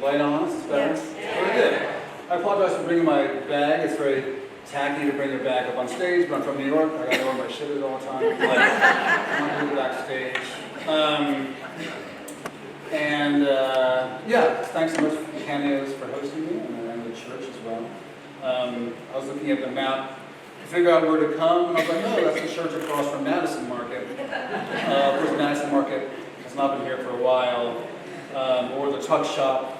Light on? Is this better? Very good. I apologize for bringing my bag. It's very tacky to bring your bag up on stage, but I'm from New York. I gotta know where my shit is all the time. Like, I'm going backstage. Yeah, thanks so much to Canio for hosting me and the church as well. I was looking at the map to figure out where to come, and I was like, oh, that's the church across from Madison Market. Of course, Madison Market has not been here for a while. Or the tuck shop,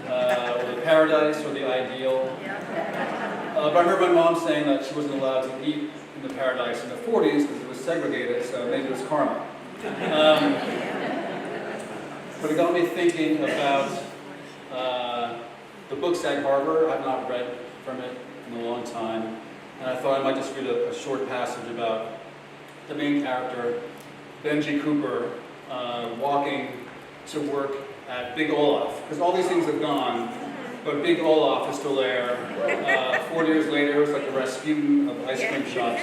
or the Paradise, or the Ideal. But I heard my mom saying that she wasn't allowed to eat in the Paradise in the 40s because it was segregated, so maybe it was karma. But it got me thinking about the book Sag Harbor. I've not read from it in a long time, and I thought I might just read a short passage about the main character, Benji Cooper, walking to work at Big Olaf, because all these things have gone, but Big Olaf is still there. 40 years later, it's like the Rasputin of ice cream shops.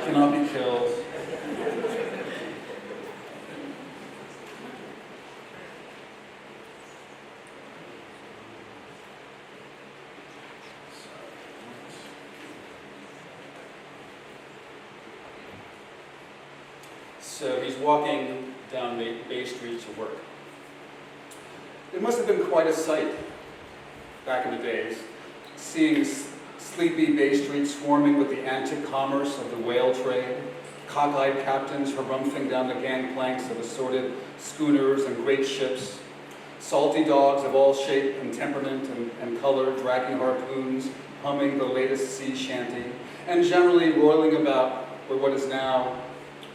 Cannot be killed. So he's walking down Bay Street to work. It must have been quite a sight back in the days, seeing sleepy Bay Street swarming with the antic commerce of the whale trade, cockeyed captains harumphing down the gangplanks of assorted schooners and great ships, salty dogs of all shape and temperament and color dragging harpoons, humming the latest sea shanty, and generally roiling about where what is now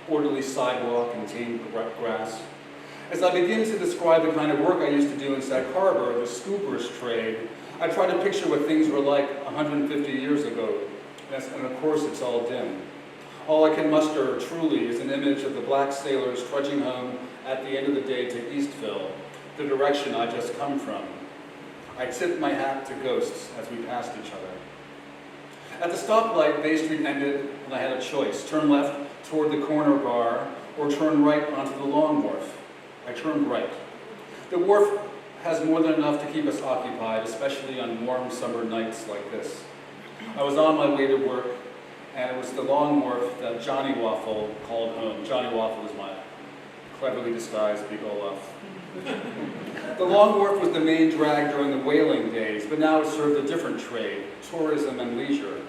orderly sidewalk and tamed grass. As I begin to describe the kind of work I used to do in Sag Harbor, the scooper's trade, I try to picture what things were like 150 years ago. And of course, it's all dim. All I can muster truly is an image of the black sailors trudging home at the end of the day to Eastville, the direction I just come from. I tipped my hat to ghosts as we passed each other. At the stoplight, Bay Street ended, and I had a choice: turn left toward the corner bar, or turn right onto the long wharf. I turned right. The wharf has more than enough to keep us occupied, especially on warm summer nights like this. I was on my way to work, and it was the long wharf that Johnny Waffle called home. Johnny Waffle is my cleverly disguised Big Olaf. The long wharf was the main drag during the whaling days, but now it served a different trade: tourism and leisure.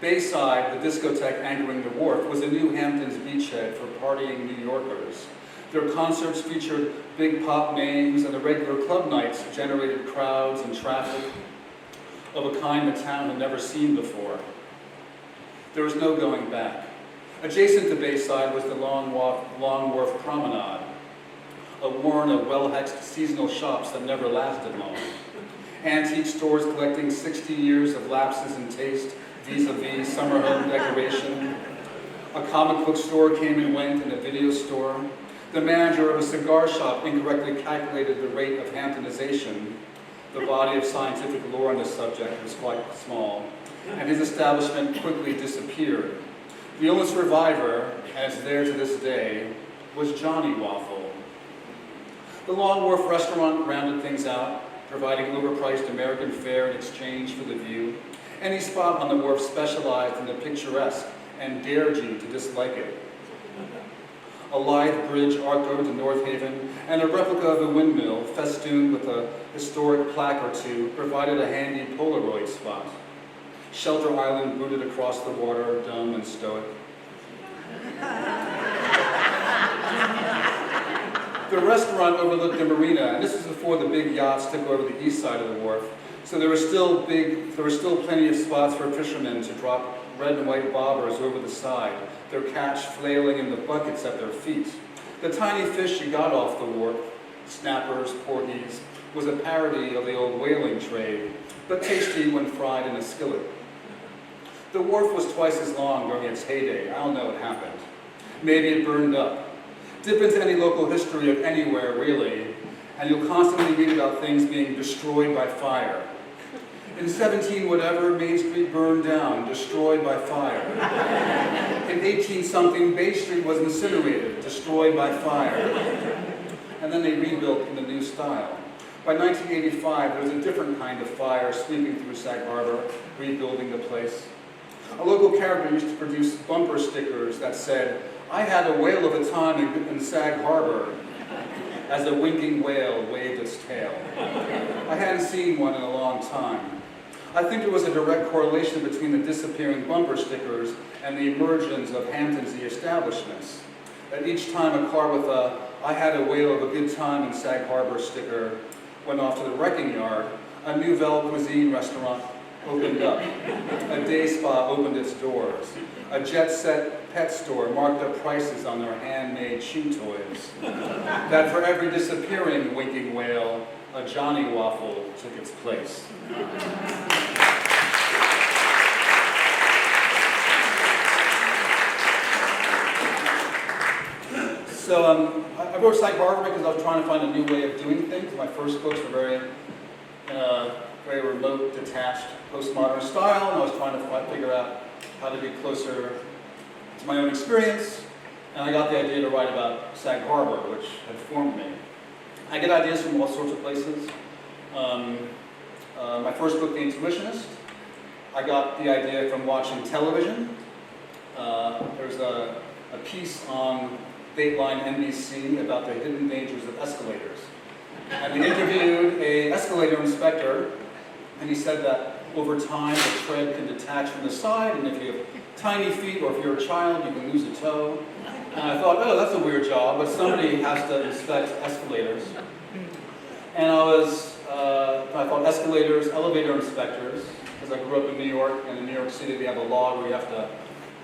Bayside, the discotheque anchoring the wharf, was a New Hamptons beachhead for partying New Yorkers. Their concerts featured big pop names, and the regular club nights generated crowds and traffic of a kind the town had never seen before. There was no going back. Adjacent to Bayside was the Long Wharf Promenade, a warren of well-hexed seasonal shops that never lasted long. Antique stores collecting 60 years of lapses in taste, vis-a-vis summer home decoration. A comic book store came and went, and a video store. The manager of a cigar shop incorrectly calculated the rate of Hamptonization. The body of scientific lore on this subject was quite small, and his establishment quickly disappeared. The only survivor, and it's there to this day, was Johnny Waffle. The Long Wharf restaurant rounded things out, providing overpriced American fare in exchange for the view. Any spot on the wharf specialized in the picturesque and dared you to dislike it. A lithe bridge arced over to North Haven, and a replica of a windmill, festooned with a historic plaque or two, provided a handy Polaroid spot. Shelter Island brooded across the water, dumb and stoic. The restaurant overlooked the marina, and this was before the big yachts took over the east side of the wharf. So there were still plenty of spots for fishermen to drop red and white bobbers over the side, their catch flailing in the buckets at their feet. The tiny fish you got off the wharf, snappers, porgies, was a parody of the old whaling trade, but tasty when fried in a skillet. The wharf was twice as long during its heyday. I don't know what happened. Maybe it burned up. Dip into any local history of anywhere, really, and you'll constantly read about things being destroyed by fire. In 17 whatever, Main Street burned down, destroyed by fire. In 18-something, Bay Street was incinerated, destroyed by fire. And then they rebuilt in the new style. By 1985, there was a different kind of fire sweeping through Sag Harbor, rebuilding the place. A local character used to produce bumper stickers that said, "I had a whale of a time in Sag Harbor," as a winking whale waved its tail. I hadn't seen one in a long time. I think there was a direct correlation between the disappearing bumper stickers and the emergence of Hamptonsy establishments. That each time a car with a "I had a whale of a good time in Sag Harbor" sticker went off to the wrecking yard, a Nouvelle Cuisine restaurant opened up. A day spa opened its doors. A jet-set pet store marked up prices on their handmade chew toys. That for every disappearing winking whale, a Johnny Waffle took its place. So I wrote Sag Harbor because I was trying to find a new way of doing things. My first books were very remote, detached, postmodern style, and I was trying to figure out how to be closer to my own experience. And I got the idea to write about Sag Harbor, which had formed me. I get ideas from all sorts of places. My first book, The Intuitionist, I got the idea from watching television. There's a piece on Dateline NBC about the hidden dangers of escalators. And they interviewed an escalator inspector, and he said that over time the tread can detach from the side, and if you have tiny feet or if you're a child, you can lose a toe. And I thought, oh, that's a weird job, but somebody has to inspect escalators. And I thought escalators, elevator inspectors, because I grew up in New York, and in New York City they have a law where you have to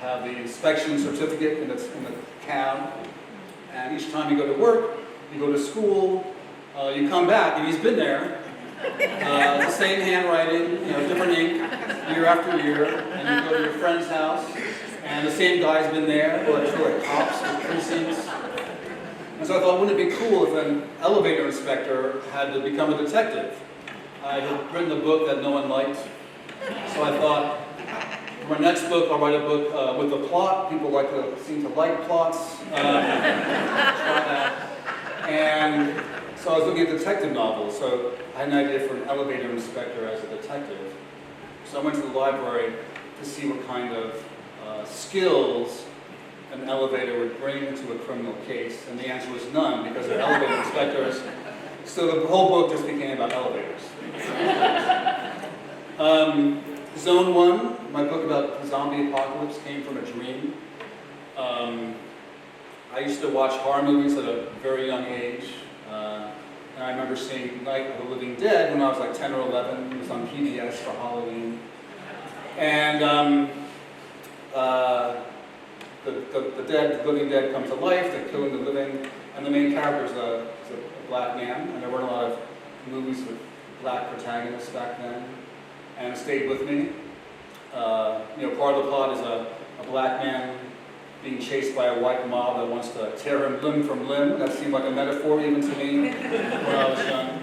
have the inspection certificate in the cab. And each time you go to work, you go to school, you come back, and he's been there. The same handwriting, different ink, year after year, and you go to your friend's house, and the same guy's been there, like cops or precincts. And so I thought, wouldn't it be cool if an elevator inspector had to become a detective? I had written a book that no one liked, so I thought, for my next book, I'll write a book with a plot. People seem to like plots. Try that. And so I was looking at detective novels, so I had an idea for an elevator inspector as a detective. So I went to the library to see what kind of skills an elevator would bring to a criminal case, and the answer was none, because they're elevator inspectors. So the whole book just became about elevators. Zone 1, my book about the zombie apocalypse, came from a dream. I used to watch horror movies at a very young age. And I remember seeing Night of the Living Dead when I was like 10 or 11. It was on PBS for Halloween. And the living dead come to life, they're killing the living, and the main character is a black man, and there weren't a lot of movies with black protagonists back then, and it stayed with me. Part of the plot is a black man being chased by a white mob that wants to tear him limb from limb. That seemed like a metaphor even to me when I was young.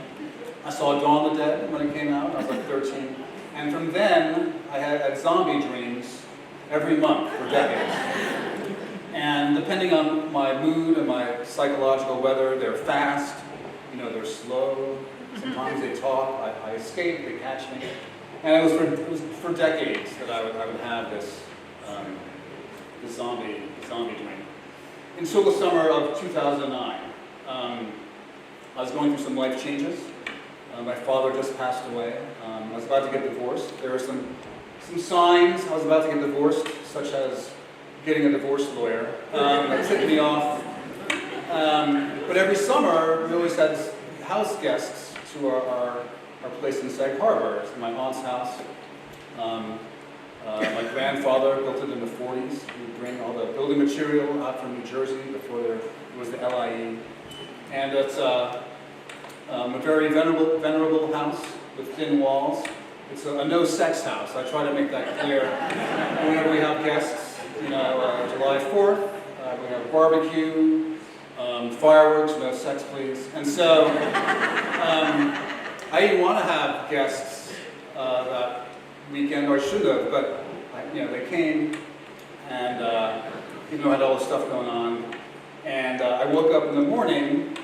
I saw Dawn of the Dead when it came out. I was like 13. And from then, I had zombie dreams every month for decades. And depending on my mood and my psychological weather, they're fast, they're slow. Sometimes they talk, I escape, they catch me. And it was for decades that I would have this zombie dream. Until the summer of 2009, I was going through some life changes. My father just passed away. I was about to get divorced. There were some signs I was about to get divorced, such as getting a divorce lawyer. That tipped me off. But every summer, we always had house guests to our place in Sag Harbor. It's my aunt's house. My grandfather built it in the 40s. He would bring all the building material out from New Jersey before there was the LIE. And it's a very venerable house with thin walls. It's a no-sex house. I try to make that clear whenever we have guests. July 4th, we have barbecue, fireworks, no sex please. And so I didn't want to have guests that weekend, or I should have, but they came, and even though I had all this stuff going on, and I woke up in the morning,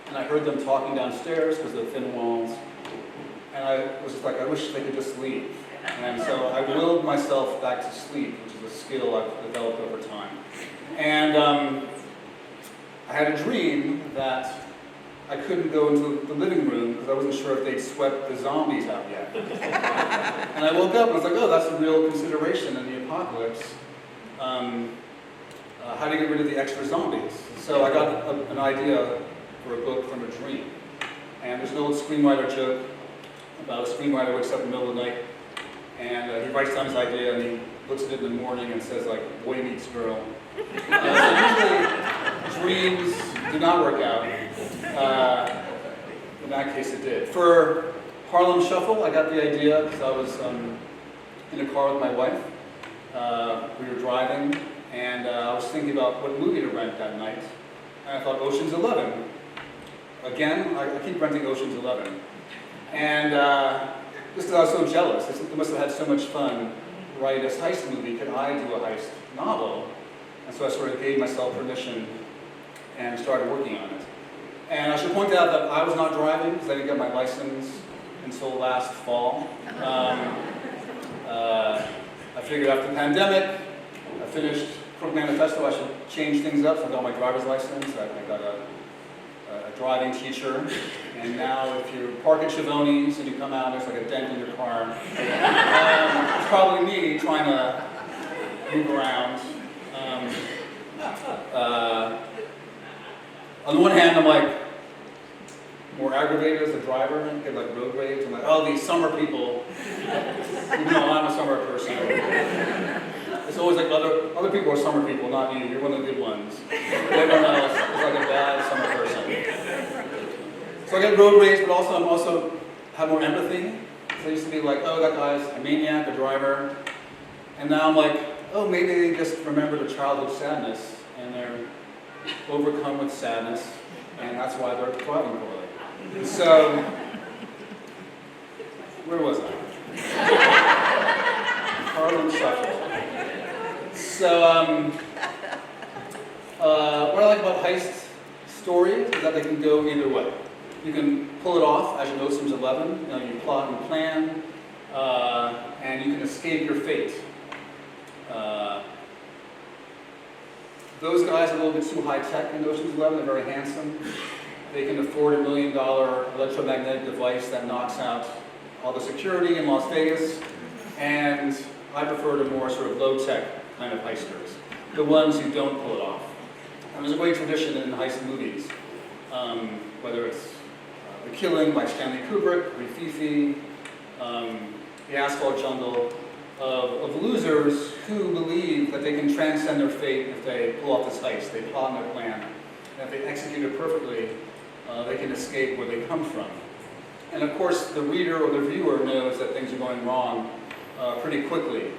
and and I heard them talking downstairs because of the thin walls. And I was just like, I wish they could just leave. And so I willed myself back to sleep, which is a skill I've developed over time. And I had a dream that I couldn't go into the living room because I wasn't sure if they'd swept the zombies out yet. And I woke up and I was like, oh, that's a real consideration in the apocalypse. How to get rid of the extra zombies. So I got an idea for a book from a dream. And there's an old screenwriter joke about a screenwriter wakes up in the middle of the night and he writes down his idea and he looks at it in the morning and says, like, boy meets girl. So usually dreams do not work out. In that case it did. For Harlem Shuffle, I got the idea because I was in a car with my wife. We were driving and I was thinking about what movie to rent that night. And I thought Ocean's 11. Again, I keep renting Ocean's 11. And just because I was so jealous, I must have had so much fun writing this heist movie. Could I do a heist novel? And so I sort of gave myself permission and started working on it. And I should point out that I was not driving because I didn't get my license until last fall. I figured after the pandemic, I finished Crook Manifesto, I should change things up, so I got my driver's license, I got a driving teacher, and now if you park at Chivoni's and you come out, there's like a dent in your car. It's probably me trying to move around. On the one hand, I'm like more aggravated as a driver, and get like road rage. I'm like, oh, these summer people, even though I'm a summer person. It's always like other people are summer people, not you. You're one of the good ones. Everyone else is like a bad summer person. So I get road rage, but also have more empathy. So I used to be like, oh, that guy's a maniac, a driver. And now I'm like, oh, maybe they just remember the childhood sadness and they're overcome with sadness, and that's why they're driving poorly. So, where was I? Harlem Shuffle. So, what I like about heist stories is that they can go either way. You can pull it off as in Ocean's 11. You know, you plot and plan, and you can escape your fate. Those guys are a little bit too high-tech in Ocean's 11. They're very handsome. They can afford $1 million electromagnetic device that knocks out all the security in Las Vegas. And I prefer the more sort of low-tech kind of heisters, the ones who don't pull it off. And there's a great tradition in heist movies, whether it's The Killing by Stanley Kubrick, Rififi, The Asphalt Jungle, of losers who believe that they can transcend their fate if they pull off this heist, they plot their plan, and if they execute it perfectly, they can escape where they come from. And of course, the reader or the viewer knows that things are going wrong pretty quickly.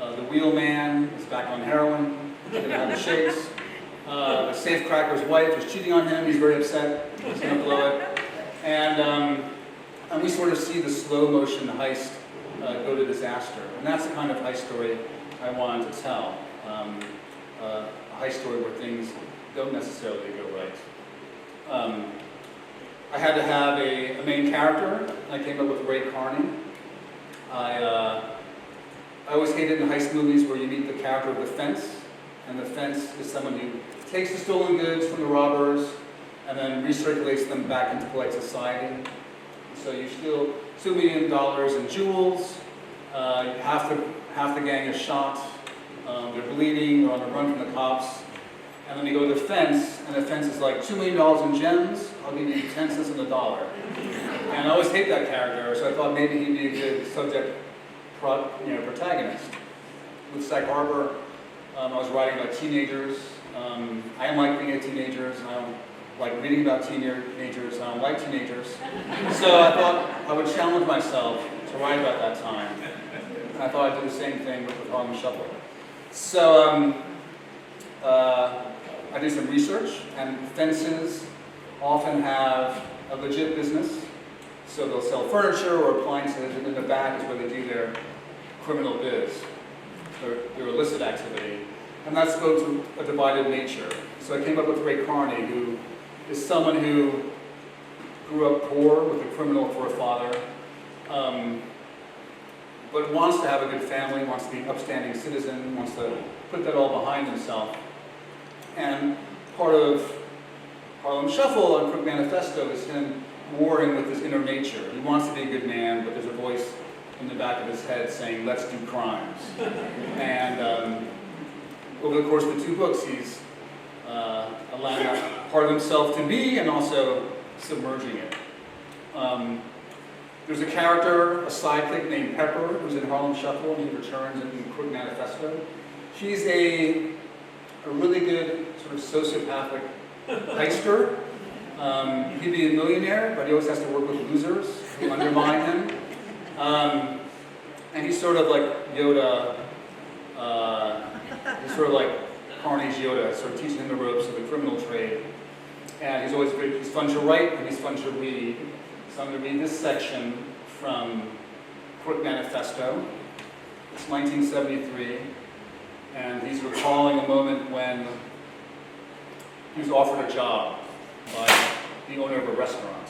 The wheelman is back on heroin, he's going to have the shakes. The safecracker's wife is cheating on him, he's very upset, he's going to blow it. And we sort of see the slow motion heist go to disaster. And that's the kind of heist story I wanted to tell. A heist story where things don't necessarily go right. I had to have a main character. I came up with Ray Carney. I always hated in heist movies where you meet the character of the fence, and the fence is someone who takes the stolen goods from the robbers and then recirculates them back into polite society. So you steal $2 million in jewels, half the gang is shot, they're bleeding, they're on the run from the cops, and then you go to the fence, and the fence is like, $2 million in gems, I'll give you 10 cents on the dollar. And I always hate that character, so I thought maybe he'd be a good subject protagonist. With Sag Harbor, I was writing about teenagers. I am like being a teenager, and I don't like reading about teenagers, and I don't like teenagers. So I thought I would challenge myself to write about that time. And I thought I'd do the same thing with the Harlem Shuffle. So I did some research, and fences often have a legit business. So they'll sell furniture or appliances, and in the back is where they do their criminal biz, their illicit activity. And that spoke to a divided nature. So I came up with Ray Carney, who is someone who grew up poor with a criminal for a father, but wants to have a good family, wants to be an upstanding citizen, wants to put that all behind himself. And part of Harlem Shuffle and Crook Manifesto is him warring with his inner nature. He wants to be a good man, but there's a voice in the back of his head saying, let's do crimes. And over the course of the two books, he's allowing that part of himself to be and also submerging it. There's a character, a sidekick named Pepper, who's in Harlem Shuffle, and he returns in Crook Manifesto. She's a really good sort of sociopathic heister. He'd be a millionaire, but he always has to work with losers who undermine him. And he's sort of like Yoda, he's sort of like Carney's Yoda, sort of teaching him the ropes of the criminal trade. And he's always good, he's fun to write and he's fun to read. So I'm going to read this section from Crook Manifesto. It's 1973, and he's recalling a moment when he was offered a job by the owner of a restaurant.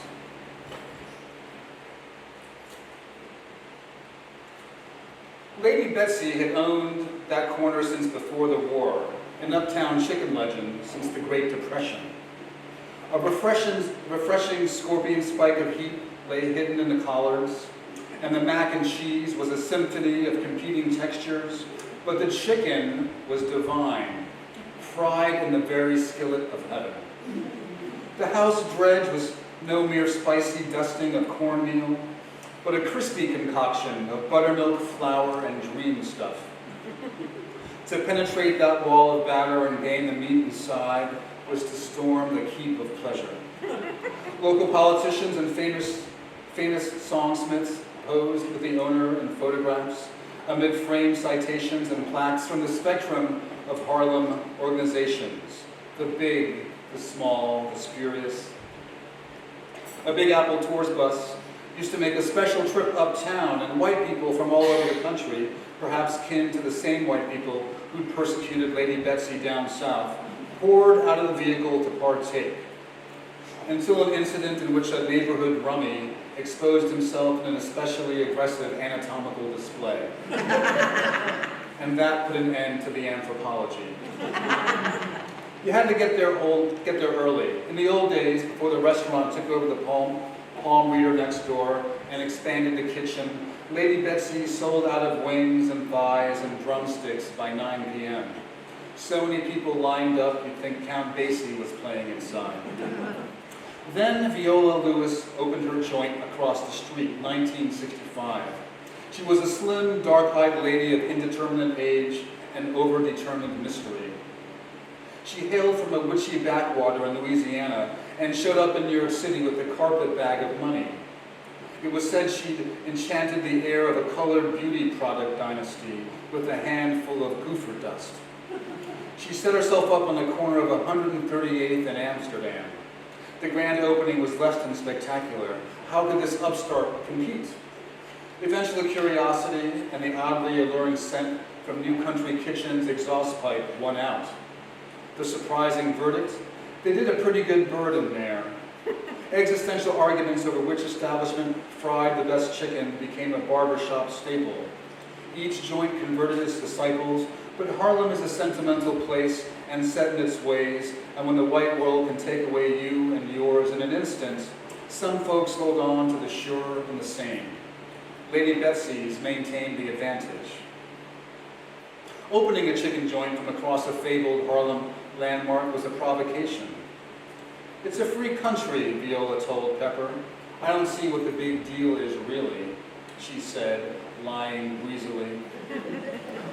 Lady Betsy had owned that corner since before the war, an uptown chicken legend since the Great Depression. A refreshing scorpion spike of heat lay hidden in the collards, and the mac and cheese was a symphony of competing textures, but the chicken was divine, fried in the very skillet of heaven. The house dredge was no mere spicy dusting of cornmeal, but a crispy concoction of buttermilk, flour, and dream stuff. To penetrate that wall of batter and gain the meat inside was to storm the keep of pleasure. Local politicians and famous songsmiths posed with the owner in photographs amid framed citations and plaques from the spectrum of Harlem organizations, the big, the small, the spurious. A Big Apple Tours bus used to make a special trip uptown, and white people from all over the country, perhaps kin to the same white people who persecuted Lady Betsy down south, poured out of the vehicle to partake, until an incident in which a neighborhood rummy exposed himself in an especially aggressive anatomical display. And that put an end to the anthropology. You had to get there early. In the old days, before the restaurant took over the palm reader next door and expanded the kitchen, Lady Betsy sold out of wings and thighs and drumsticks by 9 p.m. So many people lined up, you'd think Count Basie was playing inside. Then Viola Lewis opened her joint across the street, 1965. She was a slim, dark-eyed lady of indeterminate age and over-determined mystery. She hailed from a witchy backwater in Louisiana and showed up in New York City with a carpet bag of money. It was said she'd enchanted the air of a colored beauty product dynasty with a handful of goofer dust. She set herself up on the corner of 138th and Amsterdam. The grand opening was less than spectacular. How could this upstart compete? Eventually, curiosity and the oddly alluring scent from New Country Kitchen's exhaust pipe won out. The surprising verdict? They did a pretty good bird in there. Existential arguments over which establishment fried the best chicken became a barbershop staple. Each joint converted its disciples, but Harlem is a sentimental place and set in its ways, and when the white world can take away you and yours in an instant, some folks hold on to the sure and the same. Lady Betsy's maintained the advantage. Opening a chicken joint from across a fabled Harlem landmark was a provocation. It's a free country, Viola told Pepper. I don't see what the big deal is really, she said, lying breezily.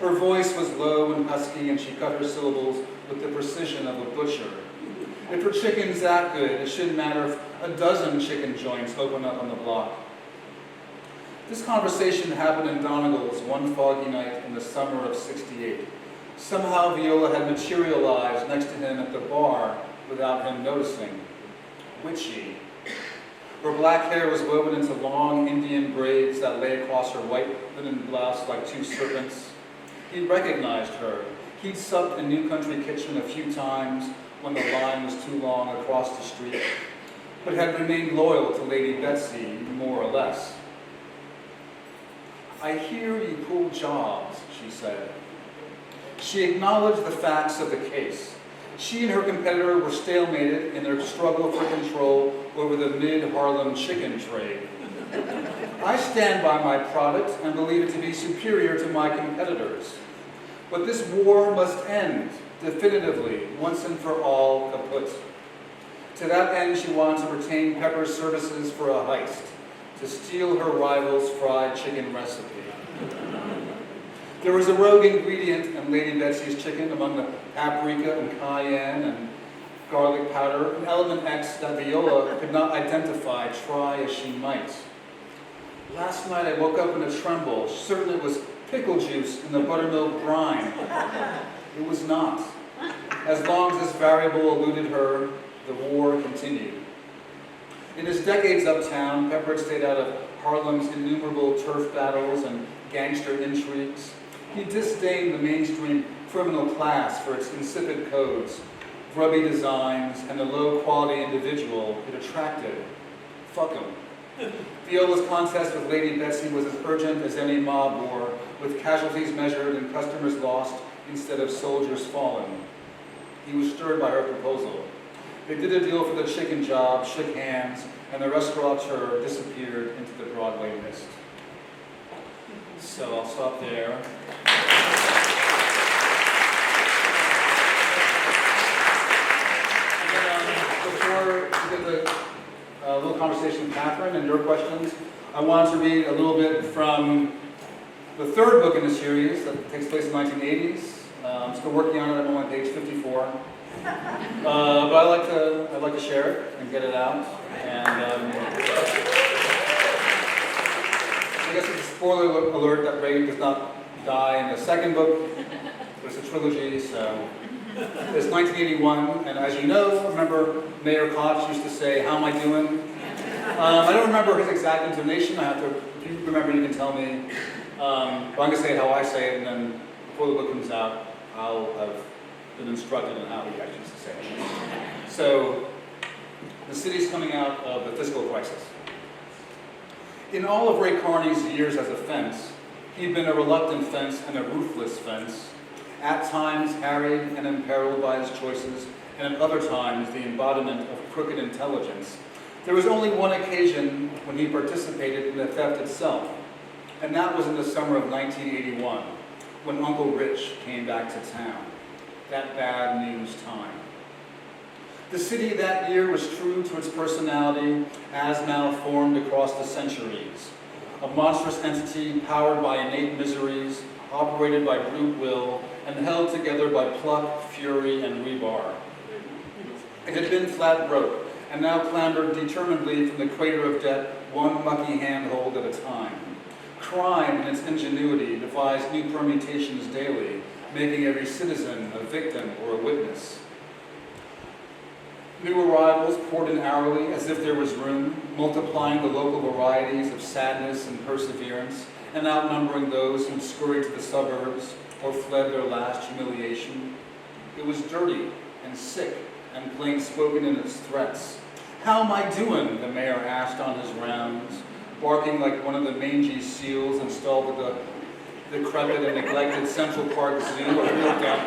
Her voice was low and husky, and she cut her syllables with the precision of a butcher. If her chicken's that good, it shouldn't matter if a dozen chicken joints open up on the block. This conversation happened in Donegal's one foggy night in the summer of '68. Somehow Viola had materialized next to him at the bar without him noticing. Witchy. Her black hair was woven into long Indian braids that lay across her white linen blouse like two serpents. He recognized her. He'd supped in New Country Kitchen a few times when the line was too long across the street. but had remained loyal to Lady Betsy, more or less. "I hear you pull jobs," she said. She acknowledged the facts of the case. She and her competitor were stalemated in their struggle for control over the mid-Harlem chicken trade. "I stand by my product and believe it to be superior to my competitors. But this war must end, definitively, once and for all, kaput." To that end, she wanted to retain Pepper's services for a heist, to steal her rival's fried chicken recipe. There was a rogue ingredient in Lady Betsy's chicken among the paprika and cayenne and garlic powder, an element X that Viola could not identify, try as she might. "Last night I woke up in a tremble, certain it was pickle juice in the buttermilk brine." It was not. As long as this variable eluded her, the war continued. In his decades uptown, Pepper had stayed out of Harlem's innumerable turf battles and gangster intrigues. He disdained the mainstream criminal class for its insipid codes, grubby designs, and the low-quality individual it attracted. Fuck him. Viola's contest with Lady Betsy was as urgent as any mob war, with casualties measured and customers lost instead of soldiers fallen. He was stirred by her proposal. They did a deal for the chicken job, shook hands, and the restaurateur disappeared into the Broadway mist. So I'll stop there. Before we get a little conversation with Catherine and your questions, I wanted to read a little bit from the third book in the series that takes place in the 1980s. I'm still working on it. I'm on page 54. But I'd like to share it and get it out. And I guess it's a spoiler alert that Ray does not die in the second book, but it's a trilogy, so it's 1981, and as you know, remember Mayor Koch used to say, "How am I doing?" I don't remember his exact intonation. If you remember, you can tell me. But I'm going to say it how I say it, and then before the book comes out, I'll have been instructed on how he actually used to say it. So, the city's coming out of the fiscal crisis. In all of Ray Carney's years as a fence, he'd been a reluctant fence and a ruthless fence, at times harried and imperiled by his choices, and at other times the embodiment of crooked intelligence. There was only one occasion when he participated in the theft itself, and that was in the summer of 1981, when Uncle Rich came back to town. That bad news time. The city that year was true to its personality as malformed across the centuries. A monstrous entity powered by innate miseries, operated by brute will, and held together by pluck, fury, and rebar. It had been flat broke, and now clambered determinedly from the crater of debt, one mucky handhold at a time. Crime in its ingenuity devised new permutations daily, making every citizen a victim or a witness. New arrivals poured in hourly as if there was room, multiplying the local varieties of sadness and perseverance, and outnumbering those who scurried to the suburbs or fled their last humiliation. It was dirty and sick and plain-spoken in its threats. "How am I doing?" the mayor asked on his rounds, barking like one of the mangy seals installed at the decrepit and neglected Central Park Zoo, a real dump.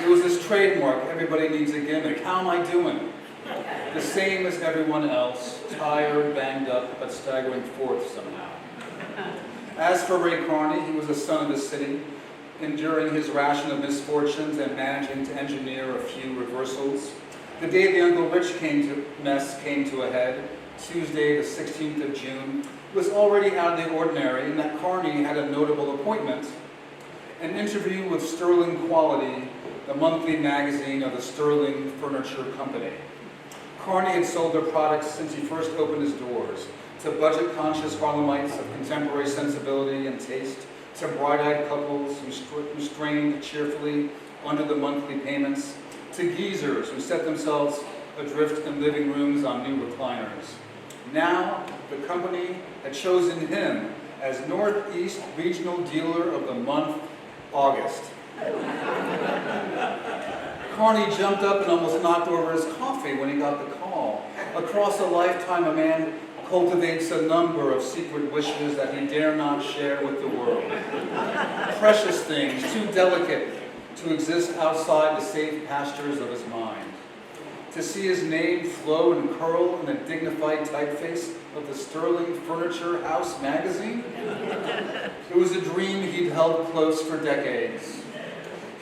It was this trademark, everybody needs a gimmick. "How am I doing?" The same as everyone else, tired, banged up, but staggering forth somehow. As for Ray Carney, he was a son of the city, enduring his ration of misfortunes and managing to engineer a few reversals. The day the Uncle Rich mess came to a head, Tuesday the 16th of June, was already out of the ordinary in that Carney had a notable appointment, an interview with Sterling Quality, the monthly magazine of the Sterling Furniture Company. Carney had sold their products since he first opened his doors, to budget-conscious Harlemites of contemporary sensibility and taste, to bright-eyed couples who strained cheerfully under the monthly payments, to geezers who set themselves adrift in living rooms on new recliners. Now, the company had chosen him as Northeast Regional Dealer of the month, August. Carney jumped up and almost knocked over his coffee when he got the call. Across a lifetime, a man cultivates a number of secret wishes that he dare not share with the world. Precious things, too delicate to exist outside the safe pastures of his mind. To see his name flow and curl in the dignified typeface of the Sterling Furniture House magazine? It was a dream he'd held close for decades.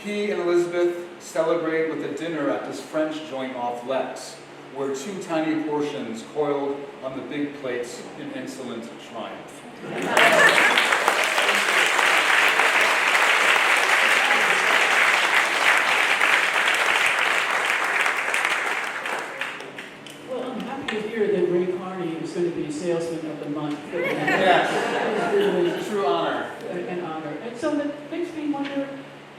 He and Elizabeth celebrate with a dinner at this French joint off Lex, where 2 tiny portions coiled on the big plates in insolent triumph. Well, I'm happy to hear that Ray Carney is going to be Salesman of the Month. Yes, it's a true honor. An honor. And so that makes me wonder,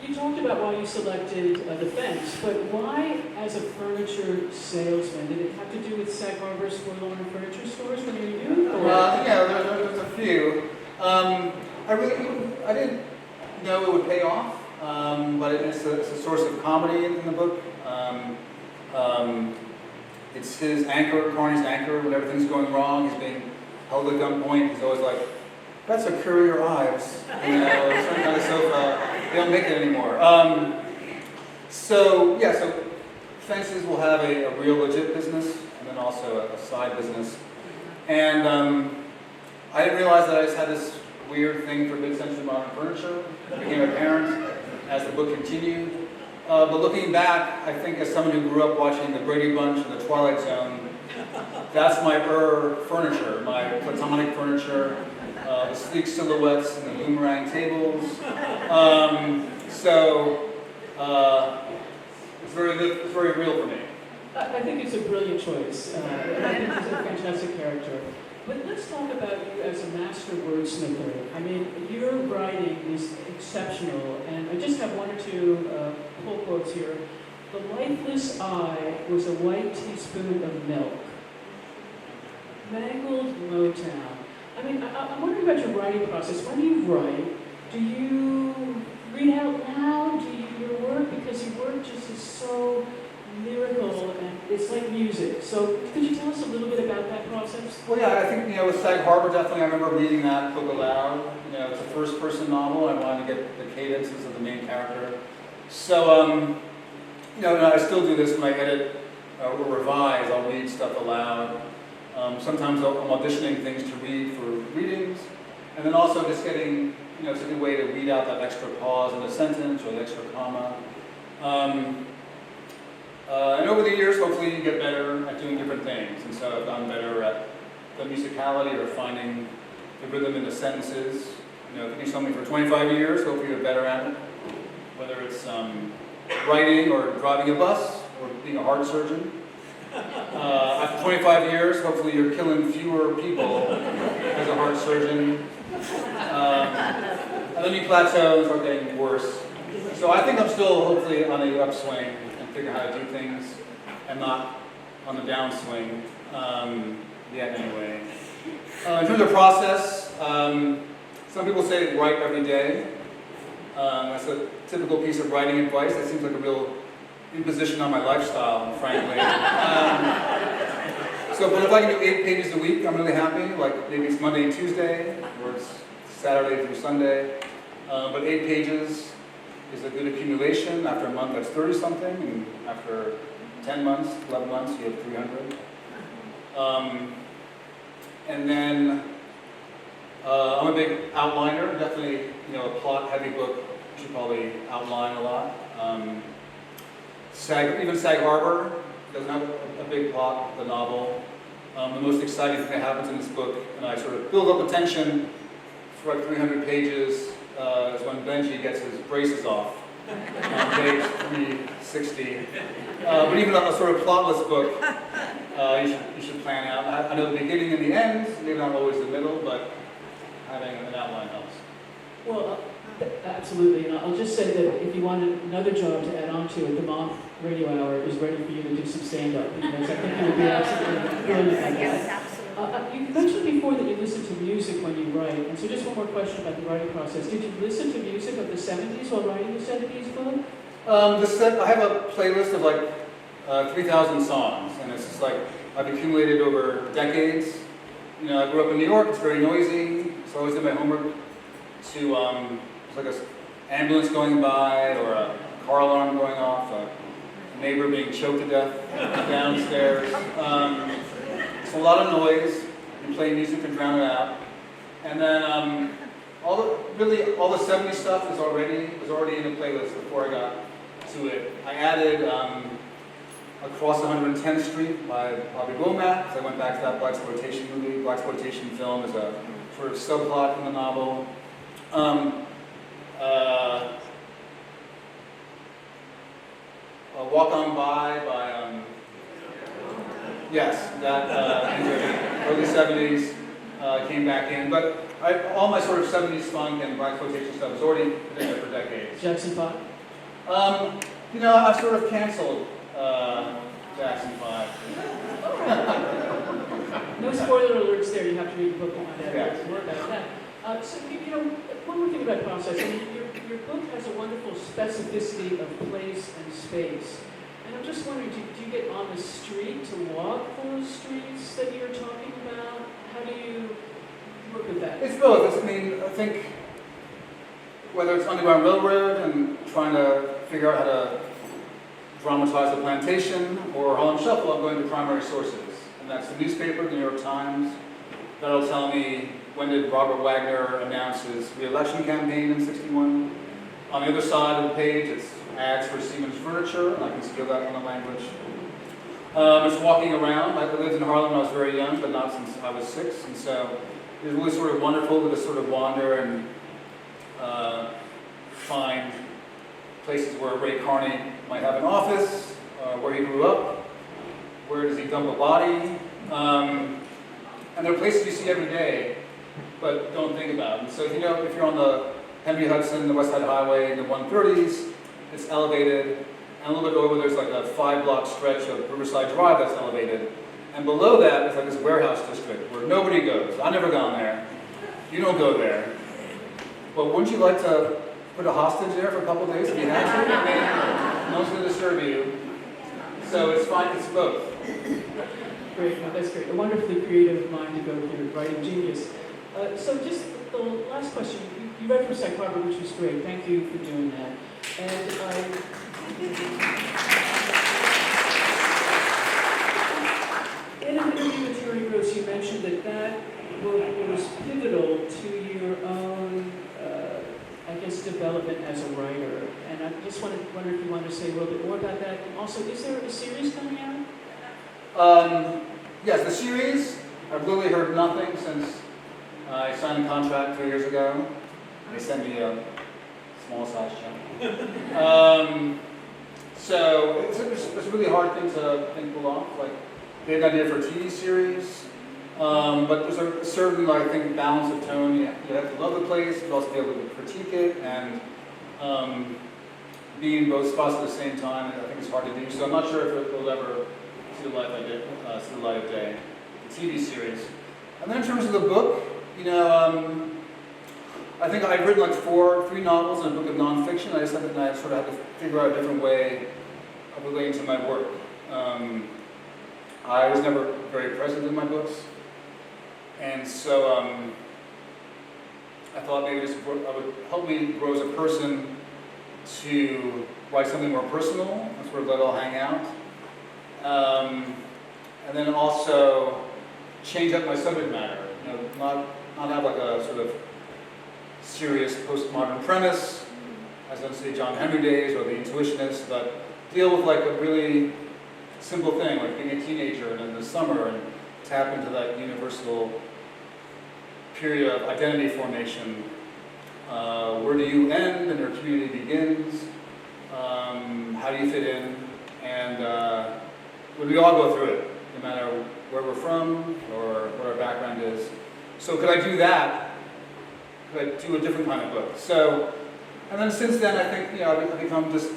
you talked about why you selected the fence, but why as a furniture salesman? Did it have to do with Sag Harbor spoiler and furniture stores when you were youth? Yeah, there's a few. I didn't know it would pay off, but it's a source of comedy in the book. It's his anchor, Carney's anchor, when everything's going wrong. He's being held at gunpoint. He's always like, "That's a Courier Ives," some kind of sofa. They don't make it anymore. So fences will have a real legit business and then also a side business. And I didn't realize that I just had this weird thing for mid-century modern furniture. It became apparent as the book continued. But looking back, I think as someone who grew up watching the Brady Bunch and the Twilight Zone, that's my furniture, my platonic furniture. The sleek silhouettes and the boomerang tables. It's very real for me. I think it's a brilliant choice. I think he's a fantastic character. But let's talk about you as a master wordsmither. I mean, your writing is exceptional, and I just have 1 or 2 pull quotes here. "The lifeless eye was a white teaspoon of milk. Mangled Motown." I mean, I'm wondering about your writing process. When you write, do you read out loud? Do you your work? Because your work just is so lyrical and it's like music. So could you tell us a little bit about that process? Well, yeah, I think, with Sag Harbor, definitely I remember reading that book aloud. It's a first-person novel. I wanted to get the cadences of the main character. So, and I still do this when I edit or revise. I'll read stuff aloud. Sometimes I'm auditioning things to read for readings, and then also just getting, it's a good way to weed out that extra pause in a sentence or the extra comma. And over the years, hopefully you get better at doing different things, and so I've gotten better at the musicality or finding the rhythm in the sentences. If you do something for 25 years, hopefully you're better at it, whether it's writing or driving a bus or being a heart surgeon. After 25 years, hopefully you're killing fewer people as a heart surgeon. And then you plateau and start getting worse. So I think I'm still hopefully on the upswing and figure out how to do things and not on the downswing yet anyway. In terms of process, some people say write every day. That's a typical piece of writing advice. That seems like a real imposition on my lifestyle, frankly. But if I can do 8 pages a week, I'm really happy. Like maybe it's Monday and Tuesday, or it's Saturday through Sunday. But 8 pages is a good accumulation. After a month, that's 30-something, and after 10 months, 11 months, you have 300. And then I'm a big outliner. Definitely, a plot-heavy book should probably outline a lot. Even Sag Harbor doesn't have a big plot, the novel. The most exciting thing that happens in this book, and I sort of build up the tension for like 300 pages, is when Benji gets his braces off on page 360. But even a sort of plotless book, you should plan out. I know the beginning and the end, maybe not always the middle, but having an outline helps. Well, absolutely. And I'll just say that if you want another job to add on to it, the Moth Radio Hour is ready for you to do some stand-up, because I think you would be absolutely brilliant at that. Yes, absolutely. You mentioned before that you listen to music when you write, and so just one more question about the writing process. Did you listen to music of the 70s while writing the 70s book? I have a playlist of like 3,000 songs, and it's just like I've accumulated over decades. You know, I grew up in New York. It's very noisy, so I always did my homework to it's like an ambulance going by or a car alarm going off, a neighbor being choked to death downstairs. It's a lot of noise. You play music to drown it out, and then all the 70s stuff was already in the playlist before I got to it. I added Across 110th Street by Bobby Womack, because I went back to that blaxploitation movie. Blaxploitation film is a sort of subplot in the novel. Walk On by yes, that in the early 70s came back in. But all my sort of 70s funk and blaxploitation stuff was already been there for decades. Jackson 5? You know, I've sort of canceled Jackson 5. No spoiler alerts there. You have to read the book to find out Yeah. more about that. So, you know, one more thing about process. I mean, your book has a wonderful specificity of place and space. And I'm just wondering, do you get on the street to walk those streets that you're talking about? How do you work with that? It's both. I think whether it's Underground Railroad and trying to figure out how to dramatize the plantation, or Harlem Shuffle, I'm going to primary sources. And that's the newspaper, the New York Times. That'll tell me when did Robert Wagner announce his re-election campaign in '61. On the other side of the page, it's ads for Siemens Furniture, and I can steal that kind of language. It's walking around. I lived in Harlem when I was very young, but not since I was 6, and so it was really sort of wonderful to just sort of wander and find places where Ray Carney might have an office, where he grew up, where does he dump a body, and there are places you see every day, but don't think about. And so if you're on the Henry Hudson, the West Side Highway, the 130s, it's elevated, and a little bit over there's like a 5-block stretch of Riverside Drive that's elevated, and below that is like this warehouse district where nobody goes. I've never gone there. You don't go there. But wouldn't you like to put a hostage there for a couple of days if you had to? I mean, no one's going to disturb you. So it's fine, it's both. Great, no, that's great. A wonderfully creative mind to go here, writing genius. So just the last question, you referenced Sag Harbor, which was great. Thank you for doing that. And in an interview with Terry Gross, you mentioned that book was pivotal to your own, development as a writer. And I just wonder if you want to say a little bit more about that. And also, is there a series coming out? Yes, the series, I've literally heard nothing since I signed a contract 3 years ago. They sent me a small size check. So it's a really hard thing to pull off. Like, they had an idea for a TV series, but there's a certain, I think, balance of tone. You have to love the place, but also be able to critique it, and be in both spots at the same time. I think it's hard to do. So I'm not sure if it'll ever see the light of day, the TV series. And then in terms of the book, I think I've written like 3 novels and a book of nonfiction. I sort of had to figure out a different way of relating to my work. I was never very present in my books, and so I thought maybe this would help me grow as a person to write something more personal and sort of let it all hang out. And then also change up my subject matter. Not have like a sort of serious postmodern premise, as in say John Henry days or the Intuitionists, but deal with like a really simple thing, like being a teenager and in the summer, and tap into that universal period of identity formation. Where do you end and your community begins? How do you fit in? And we all go through it, no matter where we're from or what our background is. So could I do that? Could I do a different kind of book? So, and then since then, I think I've become just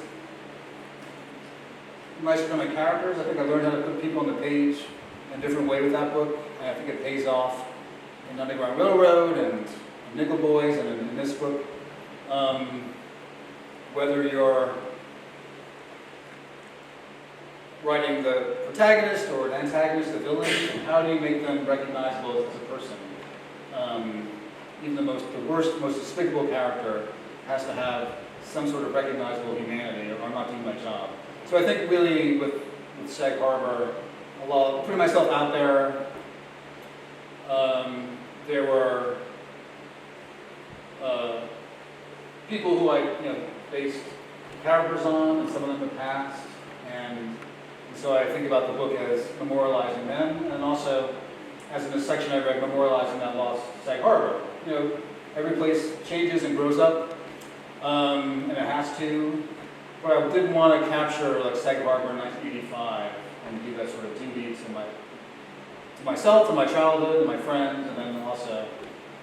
nicer to my characters. I think I learned how to put people on the page in a different way with that book, and I think it pays off in Underground Railroad and Nickel Boys and in this book. Whether you're writing the protagonist or an antagonist, a villain, how do you make them recognizable as a person? Even the worst, most despicable character has to have some sort of recognizable humanity, or I'm not doing my job. So I think really with Sag Harbor, putting myself out there, there were people who I based characters on, and some of them have passed, and so I think about the book as memorializing them, and also, as in the section I read, memorializing that lost Sag Harbor. Every place changes and grows up, and it has to. But I didn't want to capture like Sag Harbor in 1985 and do that sort of duty to myself, to my childhood, and my friends, and then also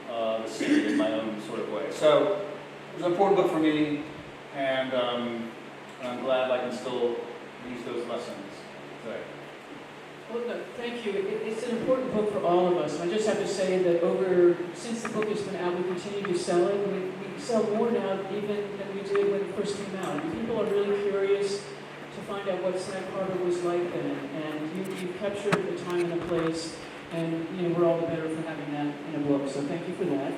the city in my own sort of way. So it was an important book for me, and I'm glad I can still use those lessons today. Well, no, thank you. It's an important book for all of us. I just have to say that since the book has been out, we continue to sell it. We sell more now even than we did when it first came out. And people are really curious to find out what Sag Harbor was like then. And you've captured the time and the place, and we're all the better for having that in a book. So thank you for that.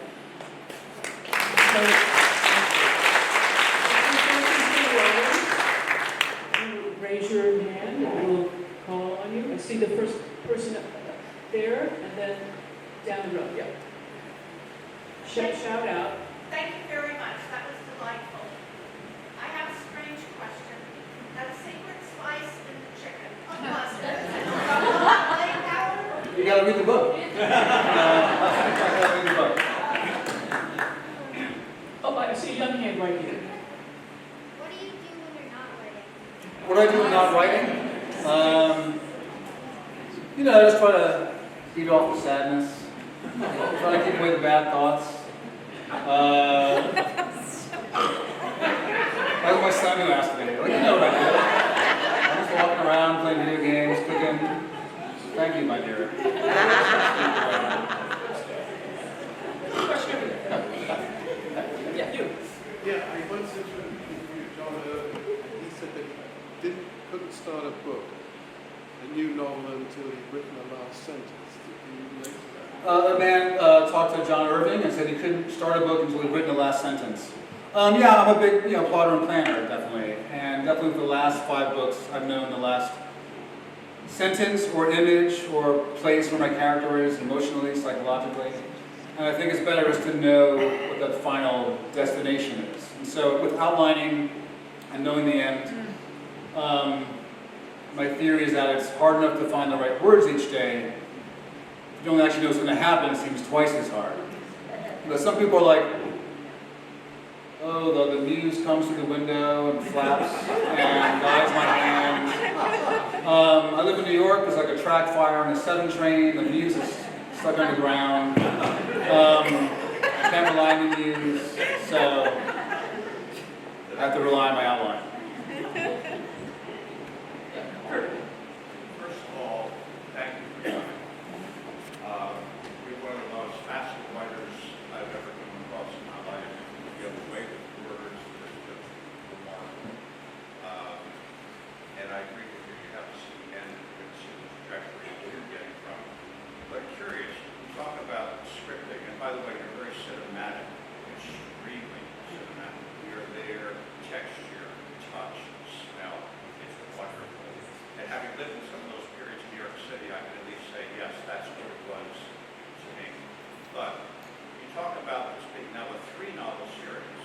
Raise your hand and we'll call on you. I see the first person there, and then down the road. Yeah. Shout out. Thank you very much. That was delightful. I have a strange question. That secret spice in the chicken, mustard, plain powder? You got to read the book. You gotta read the book. Oh, I see a young hand right here. What do you do when you're not writing? What do I do when not writing? I just try to beat off the sadness. Try to keep away the bad thoughts. That was my son who asked me. Like, what I do. I'm just walking around, playing video games, cooking. Thank you, my dear. Yeah, you. Yeah, I once interviewed John Irving. He said that he couldn't start a book, a new novel, until he'd written the last sentence. Can you relate to that? A man talked to John Irving and said he couldn't start a book until he'd written the last sentence. I'm a big plotter and planner, definitely. And definitely with the last 5 books, I've known the last sentence or image or place where my character is emotionally, psychologically. And I think it's better is to know what that final destination is. And so with outlining and knowing the end, my theory is that it's hard enough to find the right words each day. If you don't actually know what's going to happen, it seems twice as hard. But some people are like, oh, the muse comes through the window and flaps and guides my hand. I live in New York. There's like a track fire on the 7 train. The muse is stuck on the ground. I can't rely on the muse, so I have to rely on my outline. First of all, thank you for coming. You're one of the most fascinating writers I've ever come across in my life. You have a way with words that is just remarkable. And I agree with you. You have to see the end and see the trajectory of where you're getting from. But curious, you talk about scripting, and by the way, you're very cinematic, extremely cinematic. You're there, texture, touch, smell. It's wonderful. And having lived in some of those periods in New York City, I can at least say, yes, that's what it was to me. But you talk about this being now a 3-novel series.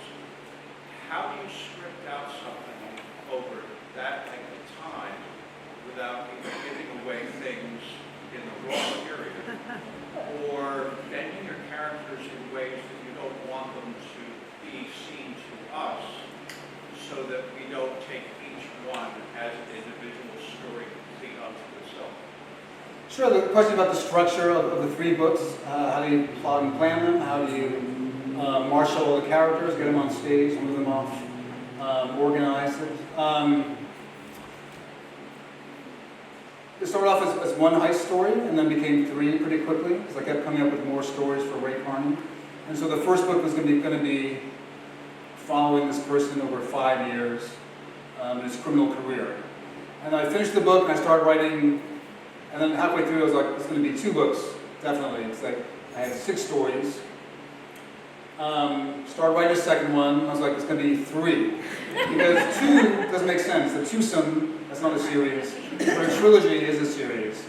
How do you script out something over that length of time without either giving away things in the raw period or bending your characters in ways that you don't want them to be seen to us so that we don't take each one as an individual story complete unto itself? Sure, the question about the structure of the 3 books, how do you plot and plan them? How do you marshal the characters, get them on stage, move them off, organize it? It started off as 1 heist story and then became 3 pretty quickly because I kept coming up with more stories for Ray Carney. And so the first book was going to be following this person over 5 years in his criminal career. And I finished the book and I started writing, and then halfway through I was like, it's going to be 2 books, definitely. It's like, I had 6 stories. Started writing a second one, I was like, it's going to be 3. Because 2 doesn't make sense. The twosome, that's not a series. But a trilogy is a series.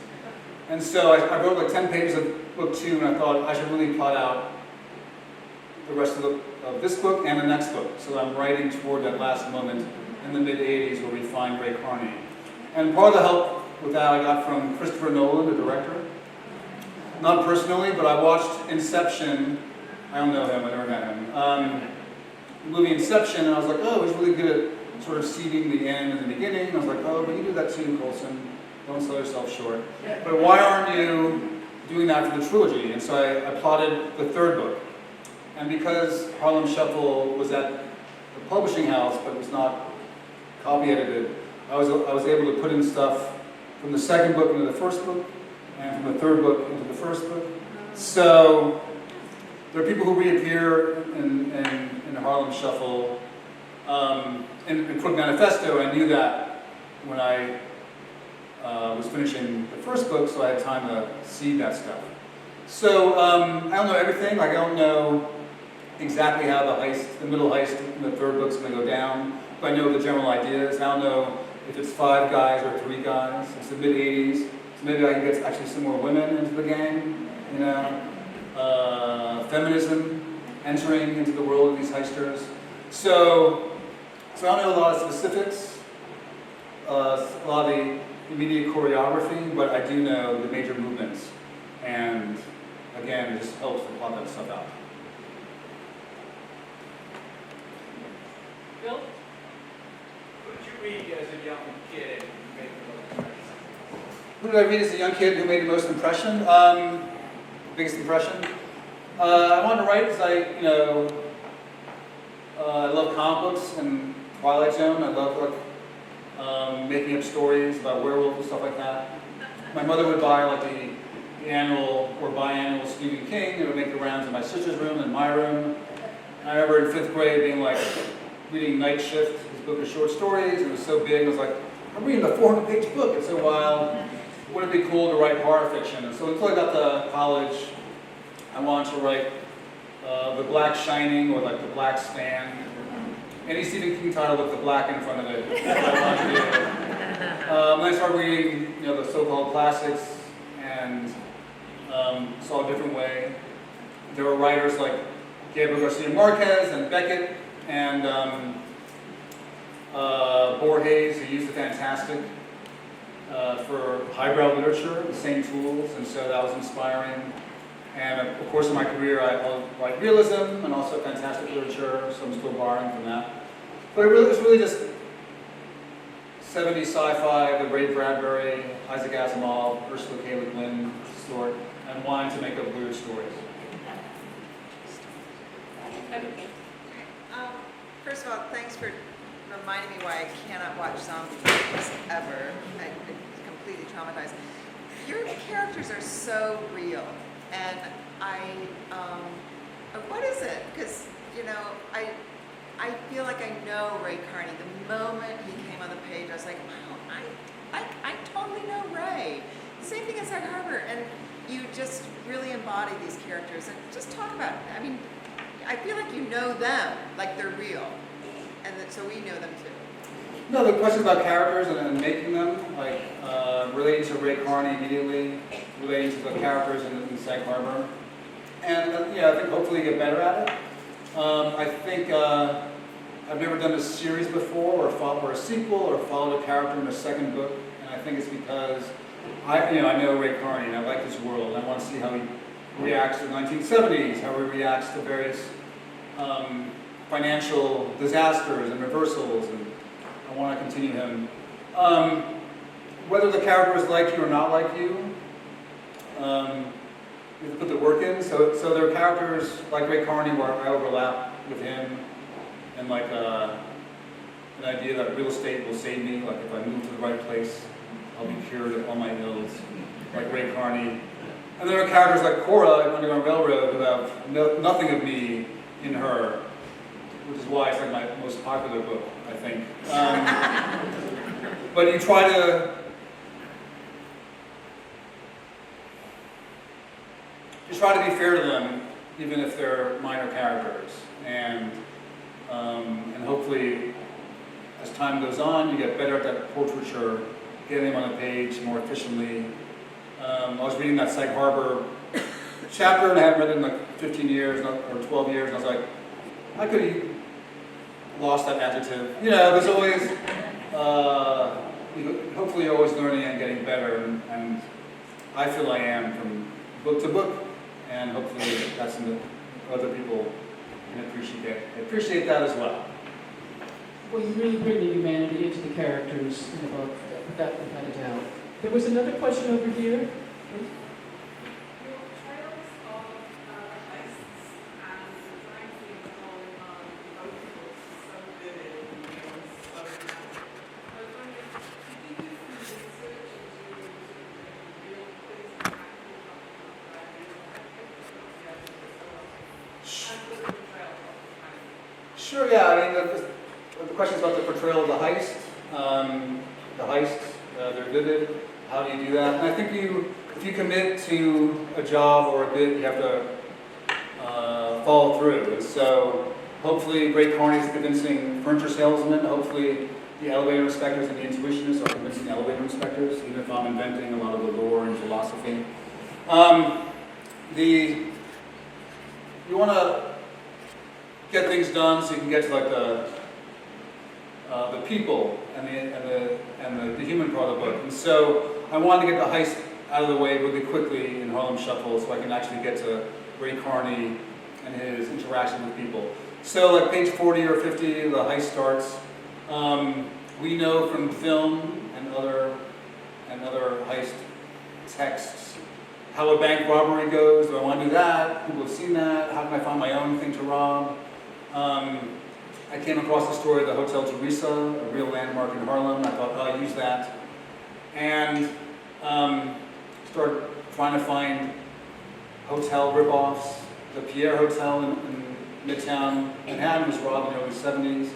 And so I wrote like 10 pages of book 2, and I thought I should really plot out the rest of this book and the next book. So I'm writing toward that last moment in the mid-'80s where we find Ray Carney. And part of the help with that I got from Christopher Nolan, the director. Not personally, but I watched Inception. I don't know him, I never met him. The movie Inception, and I was like, oh, he's really good at sort of seeding the end and the beginning. I was like, oh, but you do that too, Colson. Don't sell yourself short. But why aren't you doing that for the trilogy? And so I plotted the 3rd book. And because Harlem Shuffle was at the publishing house, but it was not copy edited, I was able to put in stuff from the 2nd book into the 1st book, and from the 3rd book into the 1st book. So there are people who reappear in Harlem Shuffle. In Crook Manifesto, I knew that when I was finishing the 1st book, so I had time to see that stuff. So I don't know everything. Like I don't know exactly how the middle heist in the 3rd book's going to go down, but I know the general ideas. I don't know if it's 5 guys or 3 guys. It's the mid-'80s, so maybe I can get actually some more women into the gang. You know, feminism entering into the world of these heisters. So I don't know a lot of specifics, a lot of the immediate choreography, but I do know the major movements. And again, it just helps to plot that stuff out. Bill? Who did you read as a young kid and made the most impression? Who did I read as a young kid who made the most impression? Biggest impression? I wanted to write because I love comic books and Twilight Zone. I love making up stories about werewolves and stuff like that. My mother would buy like the annual or biannual Stephen King. It would make the rounds in my sister's room and my room. And I remember in 5th grade being like reading Night Shift, his book of short stories. It was so big. I was like, I'm reading a 400-page book. It's so wild. Wouldn't it be cool to write horror fiction? And so until I got to college, I wanted to write The Black Shining or like The Black Stand. Any Stephen King title with the black in front of it. That's what I wanted to do. Then I started reading, the so-called classics and saw a different way. There were writers like Gabriel Garcia Marquez and Beckett and Borges who used the fantastic for highbrow literature, the same tools, and so that was inspiring. And of course in my career I write realism and also fantastic literature, so I'm still borrowing from that. But it was really just 70s sci-fi, the Ray Bradbury, Isaac Asimov, Ursula K. Le Guin sort, and wanting to make up weird stories. First of all, thanks for reminding me why I cannot watch zombie movies ever. I'm completely traumatized. Your characters are so real, and what is it? Because I feel like I know Ray Carney. The moment he came on the page, I was like, wow, I totally know Ray. Same thing at Sag Harbor, and you just really embody these characters. And just talk about it. I mean, I feel like you know them, like they're real, and so we know them too. No, the question about characters and making them, like relating to Ray Carney immediately, relating to the characters in Sag Harbor, and I think hopefully get better at it. I think I've never done a series before, or a sequel, or followed a character in a 2nd book, and I think it's because I know Ray Carney and I like his world, and I want to see how he reacts to the 1970s, how he reacts to various financial disasters and reversals, and I want to continue him. Whether the character is like you or not like you, you have to put the work in. So there are characters like Ray Carney where I overlap with him, and like an idea that real estate will save me. Like if I move to the right place, I'll be cured of all my ills, like Ray Carney. And there are characters like Cora in Underground Railroad who have nothing of me in her, which is why it's like my most popular book, I think. But you try to be fair to them, even if they're minor characters. And hopefully, as time goes on, you get better at that portraiture, getting them on a page more efficiently. I was reading that Sag Harbor chapter, and I hadn't read it in like 15 years or 12 years, and I was like, I could have lost that adjective. You know, there's always, hopefully you're always learning and getting better, and I feel I am from book to book, and hopefully that's something that other people can appreciate that as well. Well, you really bring the humanity into the characters in the book, without a doubt. There was another question over here. Your trails of the heists and the crime scene going on both books so vivid and so dramatic. I was wondering, did you do some research into real things that happened on the Sure, yeah. I mean, the question's about the portrayal of the heist. They're vivid. How do you do that? And I think if you commit to a job or a bit, you have to follow through. And so, hopefully, Ray Carney's a convincing furniture salesman. Hopefully, the elevator inspectors and the Intuitionists are convincing elevator inspectors, even if I'm inventing a lot of the lore and philosophy. You want to get things done so you can get to like the people and the human part of the book. And so I wanted to get the heist out of the way really quickly in Harlem Shuffle so I can actually get to Ray Carney and his interaction with people. So like page 40 or 50, the heist starts. We know from film and other heist texts how a bank robbery goes. Do I want to do that? People have seen that. How can I find my own thing to rob? I came across the story of the Hotel Teresa, a real landmark in Harlem. I thought, I'll use that. And started trying to find hotel ripoffs. The Pierre Hotel in Midtown Manhattan was robbed in the early 70s.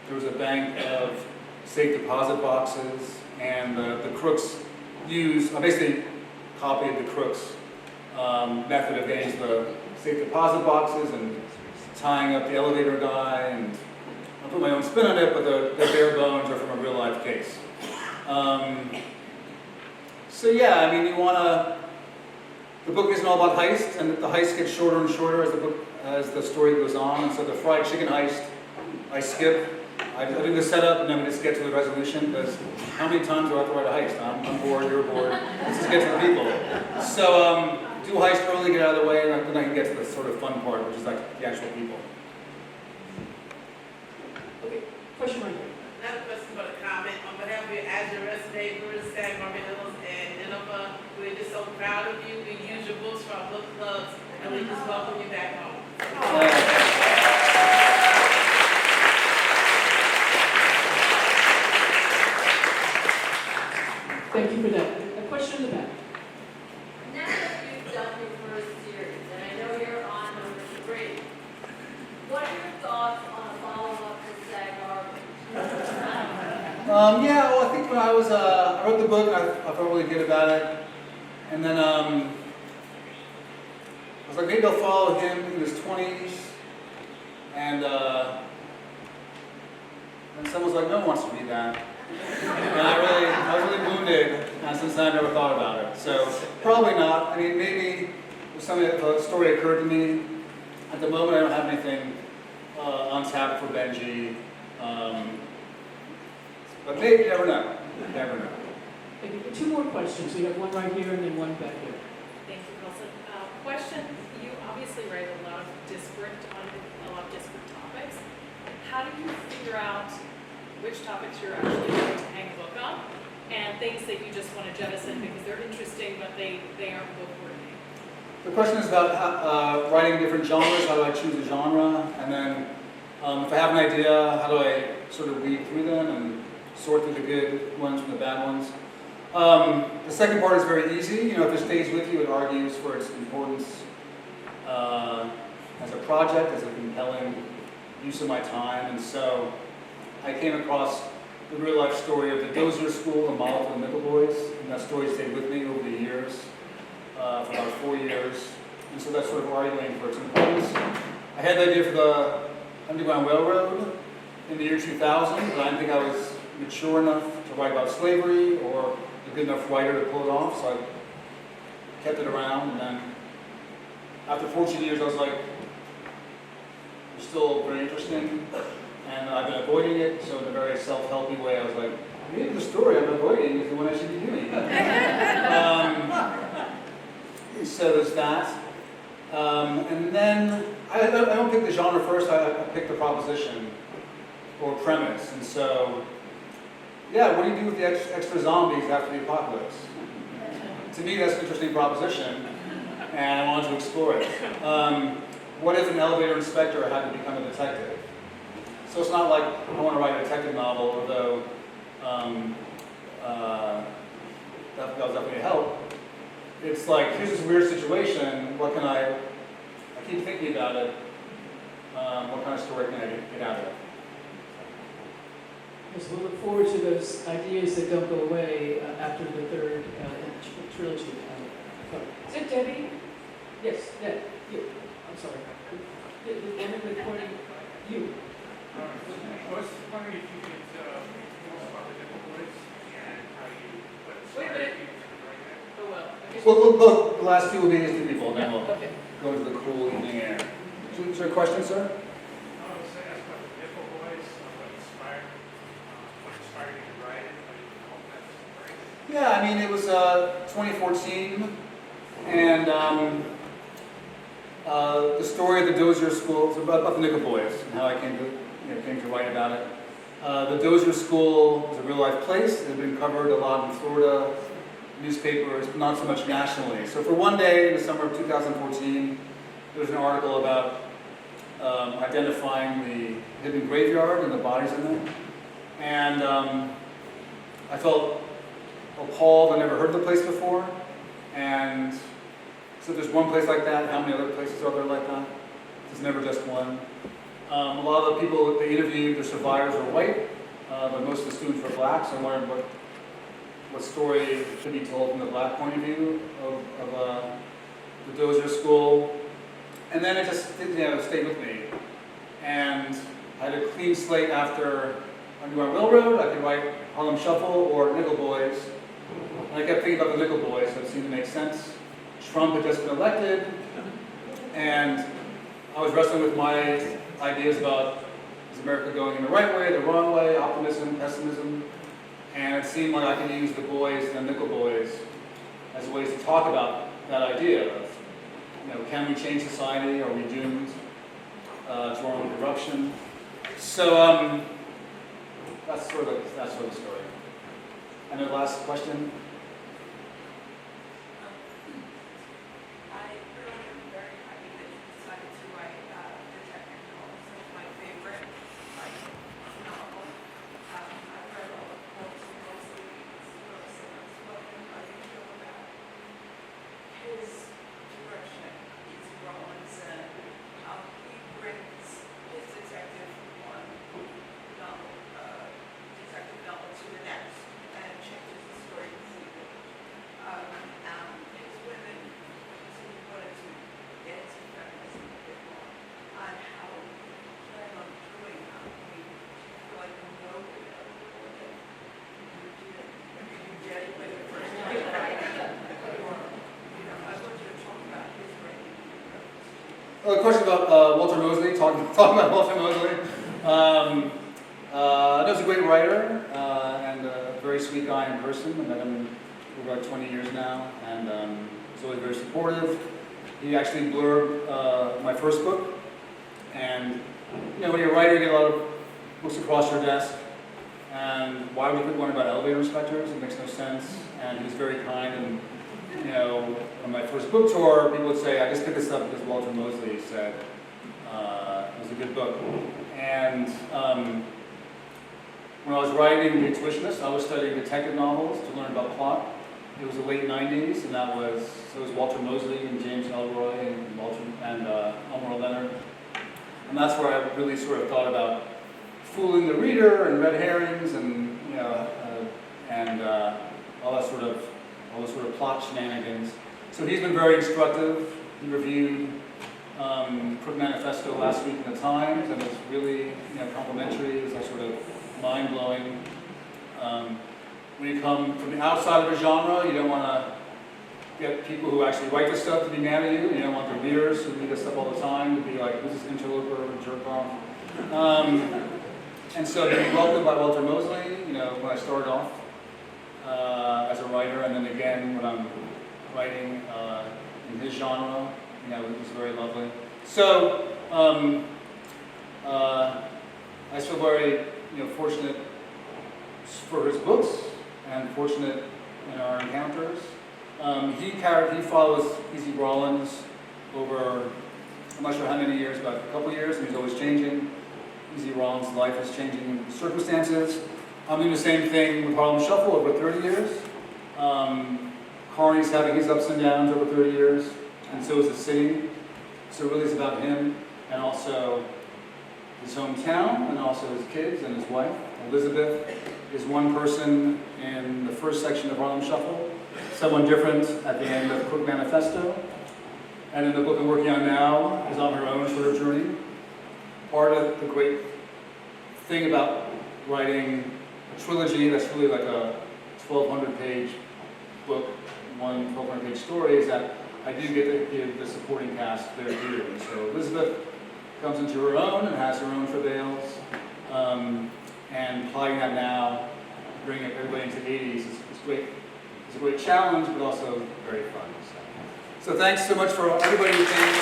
There was a bank of safe deposit boxes, and the crooks used, basically copied the crooks' method of getting to the safe deposit boxes and tying up the elevator guy, and I put my own spin on it, but the bare bones are from a real life case. So yeah, I mean, the book isn't all about heists, and the heist gets shorter and shorter as the story goes on. And so the fried chicken heist, I skip. I do the setup, and then we just get to the resolution, because how many times do I have to write a heist? I'm bored, you're bored. Let's just get to the people. So do a heist early, get out of the way, and then I can get to the sort of fun part, which is like the actual people. Okay, question right here. Not a question, but a comment. On behalf of your address neighbors, San Marcos, and Nineveh, we're just so proud of you. We use your books for our book clubs, and we just welcome you back home. Thank you for that. A question in the back. Now that you've done your first series, and I know you're on number 3, what are your thoughts on a follow-up to Sag Harbor? Yeah, well, I think when I wrote the book, I felt really good about it. And then I was like, maybe I'll follow him in his 20s. And someone was like, no one wants to read that. And I was really wounded, and since then I never thought about it. So probably not. I mean, maybe if a story occurred to me. At the moment, I don't have anything on tap for Benji. But maybe, you never know. You never know. Okay, 2 more questions. We have one right here and then one back here. Thank you, Colson. Question, you obviously write a lot of disparate topics. How do you figure out which topics you're actually going to hang a book on, and things that you just want to jettison because they're interesting but they aren't book worthy? The question is about writing different genres. How do I choose a genre? And then if I have an idea, how do I sort of weed through them and sort through the good ones from the bad ones? The second part is very easy. You know, if it stays with you, it argues for its importance as a project, as a compelling use of my time. And so I came across the real life story of the Dozier School, the model for the Nickel Boys, and that story stayed with me over the years, for about 4 years. And so that's sort of arguing for its importance. I had the idea for the Underground Railroad in the year 2000, but I didn't think I was mature enough to write about slavery or a good enough writer to pull it off, so I kept it around. And then after 14 years, I was like, it's still very interesting, and I've been avoiding it, so in a very self-helpy way, I was like, maybe the story I'm avoiding is the one I should be doing. So there's that. And then, I don't pick the genre first, I pick the proposition or premise. And so, yeah, what do you do with the extra zombies after the apocalypse? To me, that's an interesting proposition, and I wanted to explore it. What if an elevator inspector had to become a detective? So it's not like I want to write a detective novel, although that was definitely a help. It's like, here's this weird situation, what can I keep thinking about it, what kind of story can I get out of it? Yes, we'll look forward to those ideas that don't go away after the third trilogy. Is it Debbie? Yes, Deb. You. I'm sorry. The woman with pointing. You. I was wondering if you could tell us about the different words and how you what Wait a minute. to write that. Oh, well. Well, the last two will be these two people, and then we'll Okay. go into the cool evening air. Is there a question, sir? I was saying that's about the different voice, what inspired you to write it, how you hope that's great. Yeah, I mean, it was 2014, and the story of the Dozier School, it's about the Nickel Boys and how I came to write about it. The Dozier School is a real-life place. It had been covered a lot in Florida newspapers, but not so much nationally. So for one day in the summer of 2014, there was an article about identifying the hidden graveyard and the bodies in it. And I felt appalled. I never heard of the place before. And so if there's one place like that, how many other places are there like that? There's never just one. A lot of the people that they interviewed, the survivors were white, but most of the students were black, so I learned what story should be told from the black point of view of the Dozier School. And then it just stayed with me. And I had a clean slate after Underground Railroad. I could write Harlem Shuffle or Nickel Boys. And I kept thinking about the Nickel Boys, so it seemed to make sense. Trump had just been elected, and I was wrestling with my ideas about, is America going in the right way, the wrong way, optimism, pessimism, and it seemed like I could use the boys and the Nickel Boys as ways to talk about that idea of, can we change society? Are we doomed to our own corruption? So that's sort of the story. And the last question. I really am very happy that you decided to write detective novels. It's my favorite novel. I've read all of Colson Whitehead's book, and how you feel about his direction, his Rollins, and how he brings his detective from one detective novel to the next and changes the story completely. His women, so he wanted to get into feminism a bit more on how you plan on doing that. I mean, I feel like nobody ever would have you get it with the first time, right? Or, I want you to talk about his writing. A question about Walter Mosley, talking about Walter Mosley. He was a great writer and a very sweet guy in person. I met him for about 20 years now, and he's always very supportive. He actually blurbed my first book, and when you're a writer, you get a lot of books across your desk, and why would you put one about elevator inspectors? It makes no sense, and he was very kind, and on my first book tour, people would say, I just picked this up because Walter Mosley said it was a good book. And when I was writing The Intuitionist, I was studying detective novels to learn about plot. It was the late 90s, and it was Walter Mosley and James Elroy and Elmore Leonard. And that's where I really sort of thought about fooling the reader and red herrings and and all those sort of plot shenanigans. So he's been very instructive. He reviewed Crook Manifesto last week in the Times, and it's really complimentary. It's like sort of mind-blowing. When you come from the outside of a genre, you don't want to get people who actually write this stuff to be mad at you. You don't want the readers who read this stuff all the time to be like, who's this interloper or jerk off? And so to be welcomed by Walter Mosley, when I started off as a writer, and then again when I'm writing in his genre, it was very lovely. So I feel very fortunate for his books and fortunate in our encounters. He follows E.Z. Rollins over, I'm not sure how many years, but a couple years, and he's always changing. E.Z. Rollins' life is changing circumstances. I'm doing the same thing with Harlem Shuffle over 30 years. Carney's having his ups and downs over 30 years, and so is the city. So really it's about him, and also his hometown, and also his kids and his wife. Elizabeth is one person in the first section of Harlem Shuffle, someone different at the end of Crook Manifesto. And in the book I'm working on now is on her own sort of journey. Part of the great thing about writing a trilogy that's really like a 1,200-page book, one 1,200-page story, is that I do get to give the supporting cast their due. And so Elizabeth comes into her own and has her own travails, and applying that now, bringing everybody into the 80s is great. It's a great challenge, but also very fun. So thanks so much for everybody who came.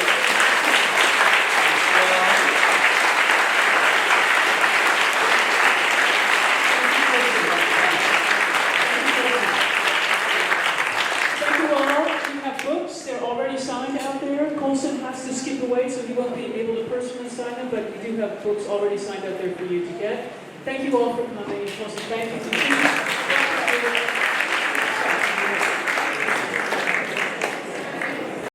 Signed out there. Colson has to skip away, so he won't be able to personally sign them, but we do have books already signed out there for you to get. Thank you all for coming. Colson, thank you.